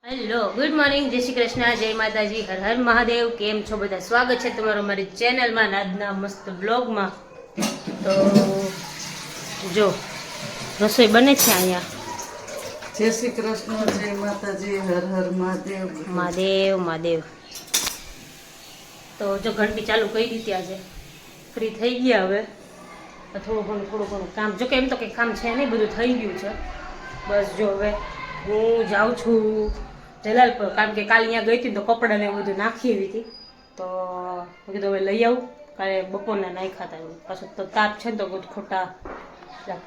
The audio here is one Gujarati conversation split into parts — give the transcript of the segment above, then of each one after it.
હેલો ગુડ મોર્નિંગ, જય શ્રી કૃષ્ણ, જય માતાજી, હર હર મહાદેવ. કેમ છો બધા? સ્વાગત છે તમારું મારી ચેનલમાં, આજના મસ્ત બ્લોગમાં. તો જો રસોઈ બને છે અહીંયા. જય શ્રી કૃષ્ણ, જય માતાજી, હર હર મહાદેવ. મહાદેવ મહાદેવ. તો જો ઘંટી ચાલુ કરી દીધી, આજે ફ્રી થઈ ગયા. હવે થોડું ઘણું કામ, જો કે એમ તો કંઈ કામ છે નહીં, બધું થઈ ગયું છે. બસ જો હવે હું જાઉં છું જલાલપુર, કારણ કે કાલે અહીંયા ગઈ હતી તો કપડાને એવું બધું નાખી એવી હતી. તો મેં કીધું હવે લઈ આવું, કાલે બપોરના નાખ્યા હતા. પાછું તો તાપ છે ને તો બધું ખોટા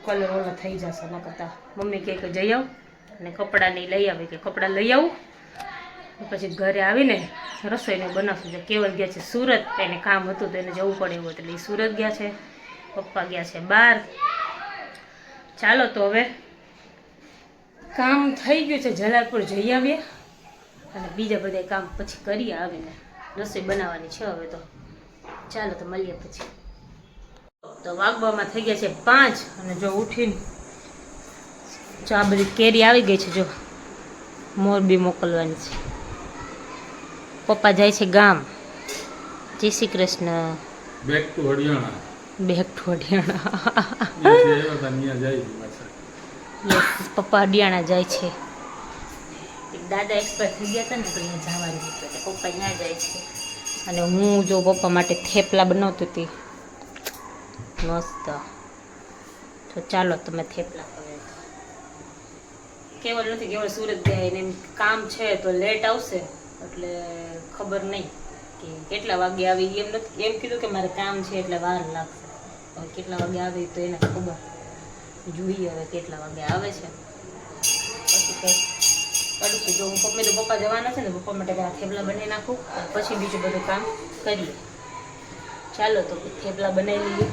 કલર ઓલા થઈ જશે. ન કરતા મમ્મી કહે કે જઈ આવું અને કપડાં નહીં લઈ આવે, કે કપડાં લઈ આવું પછી ઘરે આવીને રસોઈને બનાવશું. જે કેવલ ગયા છે સુરત, એને કામ હતું તો એને જવું પડે એવું, એટલે એ સુરત ગયા છે, પપ્પા ગયા છે બહાર. ચાલો તો હવે કામ થઈ ગયું છે, જલાલપુર જઈ આવીએ અને બીજા બધા કામ પછી કરી આવીને રસોઈ બનાવવાની છે હવે. તો ચાલો તો મળીએ પછી. તો વાગવામાં થઈ ગયા છે 5 અને જો ઉઠીને જો આ બધી કેરી આવી ગઈ છે, જો મોરબી મોકલવાની છે. પપ્પા જાય છે ગામ. જય Shri Krishna. Back to Haryana. Back to Haryana. Yes, પપ્પા હરિયાણા જાય છે. દાદા એક્સપાયર થઈ ગયા હતા ને, તો અહીંયા જવાનું હતું, એટલે પપ્પા ત્યાં જાય છે. અને હું જો પપ્પા માટે થેપલા બનાવતી હતી મસ્ત. તો ચાલો તમે થેપલા કરો. કેવલ નથી, કેવલ સુરત ગયા, એને કામ છે તો લેટ આવશે, એટલે ખબર નહીં કે કેટલા વાગે આવી. એમ નથી, એમ કીધું કે મારે કામ છે એટલે વાર લાગશે. હવે કેટલા વાગે આવે તો એને ખબર, જોઈએ હવે કેટલા વાગે આવે છે. પછી કંઈ કરું જો હું તો પપ્પા જવાના છે ને, પપ્પા માટે થેપલા બનાવી નાખું, પછી બીજું બધું કામ કરીએ. ચાલો તો થેપલા બનાવી લઈએ.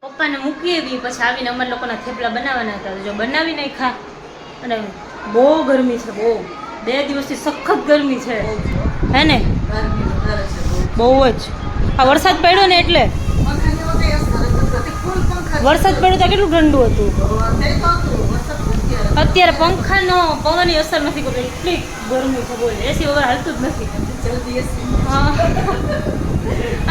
પપ્પાને મૂકી આવી, પછી આવીને અમારા લોકોના થેપલા બનાવવાના હતા. જો બનાવી નાખ્યા. અને બહુ ગરમી છે, બહુ 2 દિવસથી સખત ગરમી છે, હે ને? બહુ જ. આ વરસાદ પડ્યો ને એટલે વરસાદ પડ્યો તો કેટલું ઠંડુ હતું. અત્યારે પંખાનો પવનની અસર નથી કરતો, એટલી ગરમી છે. બોલે એસી વગર હાલતું જ નથી. હા,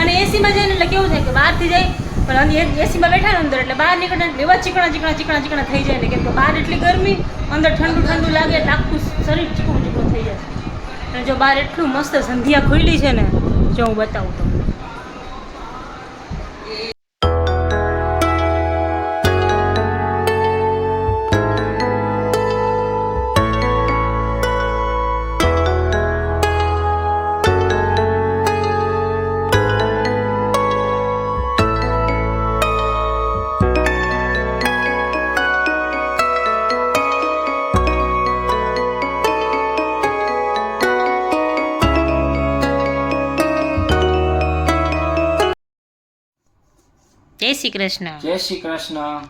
અને એસીમાં જઈને એટલે કેવું થાય કે બહારથી જાય પણ એસીમાં બેઠા ને અંદર, એટલે બહાર નીકળે એટલે એવા ચીકણા થઈ જાય ને, કેમ કે બહાર એટલી ગરમી અંદર ઠંડુ ઠંડુ લાગે એટલે આખું શરીર ચીકણું ચીકણું થઈ જાય અને જો બહાર એટલું મસ્ત સંધ્યા ખુલ્લી છે ને જો હું બતાવું તમને. જય શ્રી કૃષ્ણ. જય શ્રી કૃષ્ણ.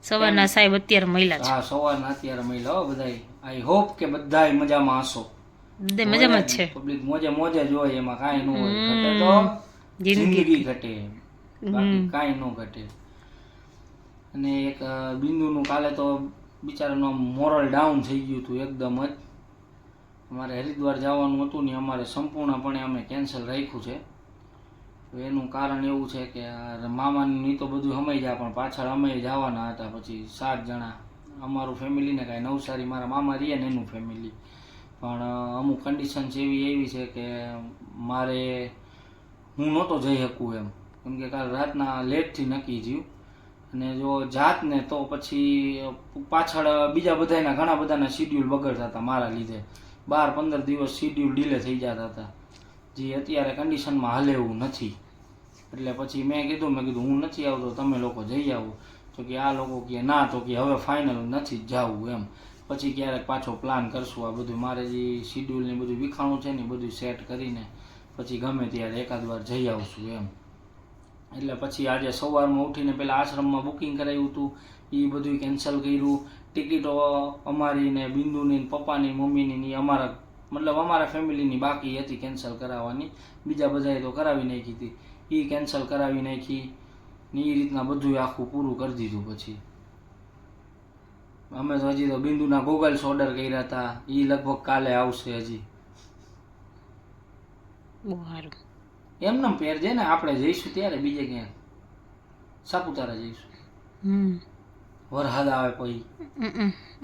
સવારના સાહેબ અત્યારે મહિલા છે. હા, સવારના અત્યારે મહિલા બધાય. આઈ હોપ કે બધાય મજામાં હશો. બધે મજામાં જ છે. પબ્લિક મોજે જ હોય, એમાં કાંઈ ન હોય. ઘટે તો જિંદગી ઘટે, બાકી કાંઈ ન ઘટે. અને એક બિંદુનું કાલે તો બિચારાનું મોરલ ડાઉન થઈ ગયું હતું એકદમ જ. અમારે હરિદ્વાર જવાનું હતું ને અમારે સંપૂર્ણપણે અમે કેન્સલ રાખ્યું છે. એનું કારણ એવું છે કે મામાની તો બધું સમય જાય, પણ પાછળ અમે જવાના હતા. પછી 7 જણા અમારું ફેમિલી ને કાંઈ નવસારી મારા મામા રહીએ ને એનું ફેમિલી. પણ અમુક કન્ડિશન્સ એવી છે કે મારે હું નહોતો જઈ શકું એમ, કેમ કે કાલ રાતના લેટથી નક્કી થયું. અને જો જાત ને તો પછી પાછળ બીજા બધાના ઘણા બધાના શિડ્યુલ બગડતા હતા મારા લીધે. 12-15 દિવસ શિડ્યુલ ડીલે થઈ જતા હતા, જે અત્યારે કન્ડિશનમાં હાલે એવું નથી. એટલે પછી મેં કીધું હું નથી આવતો, તમે લોકો જઈ આવો. તો કે આ લોકો કહે ના, તો કે હવે ફાઇનલ નથી જ જવું એમ, પછી ક્યારેક પાછો પ્લાન કરશું. આ બધું મારે જે શિડ્યુલ ને બધું વિખાણું છે ને બધું સેટ કરીને પછી ગમે ત્યારે એકાદ વાર જઈ આવશું એમ. એટલે પછી આજે સવારમાં ઉઠીને પહેલાં આશ્રમમાં બુકિંગ કરાવ્યું હતું, એ બધું કેન્સલ કર્યું. ટિકિટો અમારી ને બિંદુની પપ્પાની મમ્મીની અમારા મતલબ અમારા ફેમિલીની બાકી હતી કેન્સલ કરાવવાની. બીજા બધાએ તો કરાવી નાખી હતી, એ કેન્સલ કરાવી નાખી ને એ રીતના બધું આખું પૂરું કરી દીધું. પછી અમે તો હજી તો બિંદુના ગોગલ્સ ઓર્ડર કર્યા હતા, એ લગભગ કાલે આવશે. હજી બહુ સારું. એમને પહેરજે ને, આપણે જઈશું ત્યારે બીજે ક્યાં સાપુતારા જઈશું. વરસાદ આવે પછી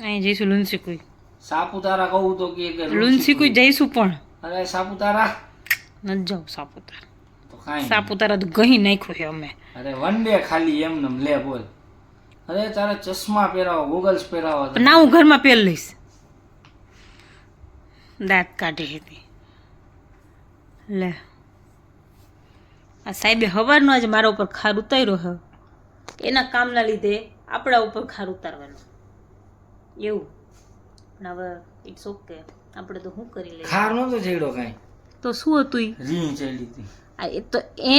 અહીં જઈશું લુન્સીકુઈ. સાપુતારા કહું તો કે લુન્સીકુઈ જઈશું પણ અરે સાપુતારા નથી જાવ. સાપુતારા તો કાંઈ સાપુતારા તો ગહી નાખ્યું છે અમે. અરે વન ડે ખાલી એમને લે બોલ. અરે તારે ચશ્મા પહેરાવો, ગોગલ્સ પહેરાવો ના હું ઘરમાં પહેર લઈશ. દાંત કાઢી હતી લે. આ સાહેબે હવારનો આજે મારા ઉપર ખાર ઉતાર્યો છે, એના કામના લીધે આપણા ઉપર ખાર ઉતારવાનો એવું. પણ હવે ઇટ્સ ઓકે, આપણે તો શું કરી લઈએ. ખાર નતો ચડ્યો કાંઈ, તો શું હતું ઈ? રીં ચડી હતી. એ તો એ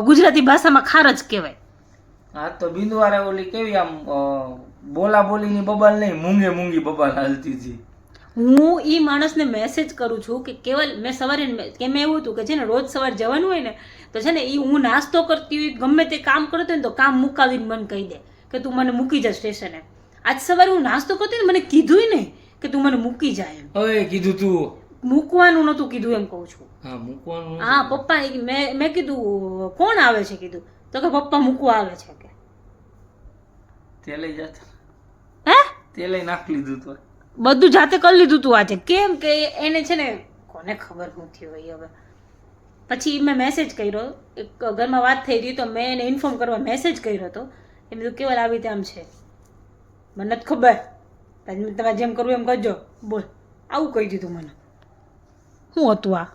ગુજરાતી ભાષામાં ખાર જ કહેવાય. આ તો બિંદુવારે ઓલી કેવી આમ બોલા બોલીની બબાલ નહીં, મૂંગી બબાલ હાલતી હતી. હું એ માણસને મેસેજ કરું છું કે કેવલ મેં સવારે કેમ એવું હતું કે છે ને રોજ સવારે જવાનું હોય ને તો છે ને એ હું નાસ્તો કરતી હોય ગમે તે કામ કરતો હોય ને તો કામ મુકાવીને મને કહી દે કે તું મને મૂકી જા સ્ટેશને. આજ સવારે હું નાસ્તો કરતી ને મને કીધું નહીં કે તું મને મૂકી જાય એમ. ઓય કીધું તું મૂકવાનું નહોતું કીધું એમ કહું છું. હા મૂકવાનું. હા પપ્પા મેં કીધું કોણ આવે છે કીધું તો કે પપ્પા મૂકવા આવે છે કે. તે લઈ જતા હે તે લઈ નાખી લીધું તો બધું જાતે કરી લીધું તું આજે. કેમ કે એને છે ને કોને ખબર નથી હોય. હવે પછી મેં મેસેજ કર્યો, એક ઘરમાં વાત થઈ રહી તો મેં એને ઇન્ફોર્મ કરવા મેસેજ કર્યો હતો. એ બધું કેવલ આવી રીતે આમ છે, મને નથી ખબર, તમારે જેમ કરવું એમ કરજો બોલ. આવું કહી દીધું મને. શું હતું આ?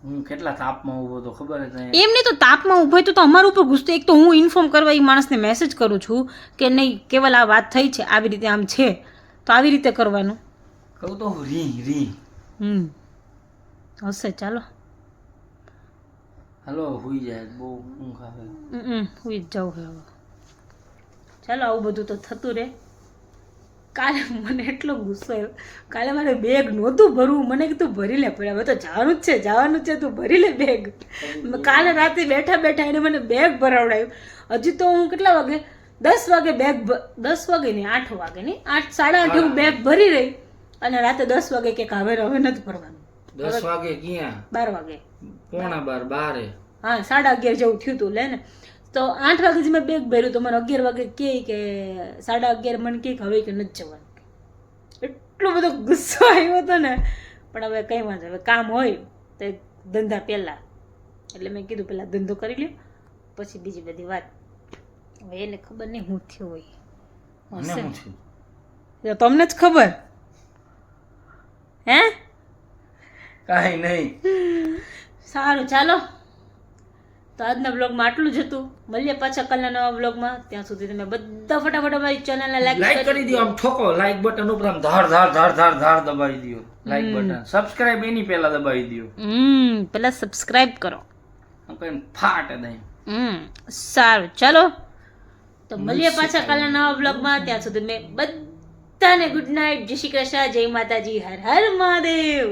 હું કેટલા તાપમાં ઊભો તો ખબર જ નહીં. એમ નહીં તો તાપમાં ઊભો તો અમારા ઉપર ગુસ્સો. એક તો હું ઇન્ફોર્મ કરવા એ માણસને મેસેજ કરું છું કે નહીં કેવલ આ વાત થઈ છે આવી રીતે આમ છે તો આવી રીતે કરવાનું. કહું તો રી હશે ચાલો હાલો હુઈ જાય, બહુ ઊંઘ આવે. હુઈ જ જાઉં હવે. ચાલો આવું બધું તો થતું રહે. કાલે મને એટલો ગુસ્સો આવ્યો. કાલે મારે બેગ નહોતું ભરવું, મને કીધું ભરી લે, પણ હવે તો જવાનું જ છે તું ભરી લે બેગ. કાલે રાતે બેઠા એને મને બેગ ભરાવડાવ્યું. હજી તો હું કેટલા વાગે 10 વાગે બેગ 10 વાગે નહીં 8 વાગે નહીં 8:30 હું બેગ ભરી રહી અને રાતે 10 વાગે કે હવે નથી ભરવાનું. 10 વાગે ક્યાં? 12 વાગે. 11:45. હા 11:30 જેવું થયું હતું લે ને. તો 8 વાગે જ મેં બેગ ભર્યું તો મને 11 વાગે કે 11:30 મને કે હવે કે નથી જવાનું. એટલો બધો ગુસ્સો આવ્યો હતો ને, પણ હવે કંઈ વાંધો, હવે કામ હોય તો ધંધા પહેલાં, એટલે મેં કીધું પહેલાં ધંધો કરી લ્યો પછી બીજી બધી વાત. હવે એને ખબર નહીં હું થયું હોય. મને હશે. શું થયું? તો તમને જ ખબર. હે કાંઈ નહીં. સારું, ચાલો તો આજના બ્લોગમાં આટલું જ હતું. મળીએ પાછા કાલના નવા બ્લોગમાં. ત્યાં સુધી તમે બધા ફટાફટ અમારી ચેનલને લાઈક લાઈક કરી દો, આમ ઠોકો લાઈક બટન ઉપર આમ ધાર ધાર ધાર ધાર ધાર દબાવી દો. લાઈક બટન સબસ્ક્રાઇબ એની પહેલા દબાવી દો. પહેલા સબસ્ક્રાઇબ કરો. આમ કઈ ફાટ દઈ. સારું, ચાલો તો મળીએ પાછા કાલના નવા બ્લોગમાં. ત્યાં સુધી મેં બધાને ગુડ નાઇટ, જય શ્રી કૃષ્ણ, જય માતાજી, હર હર મહાદેવ.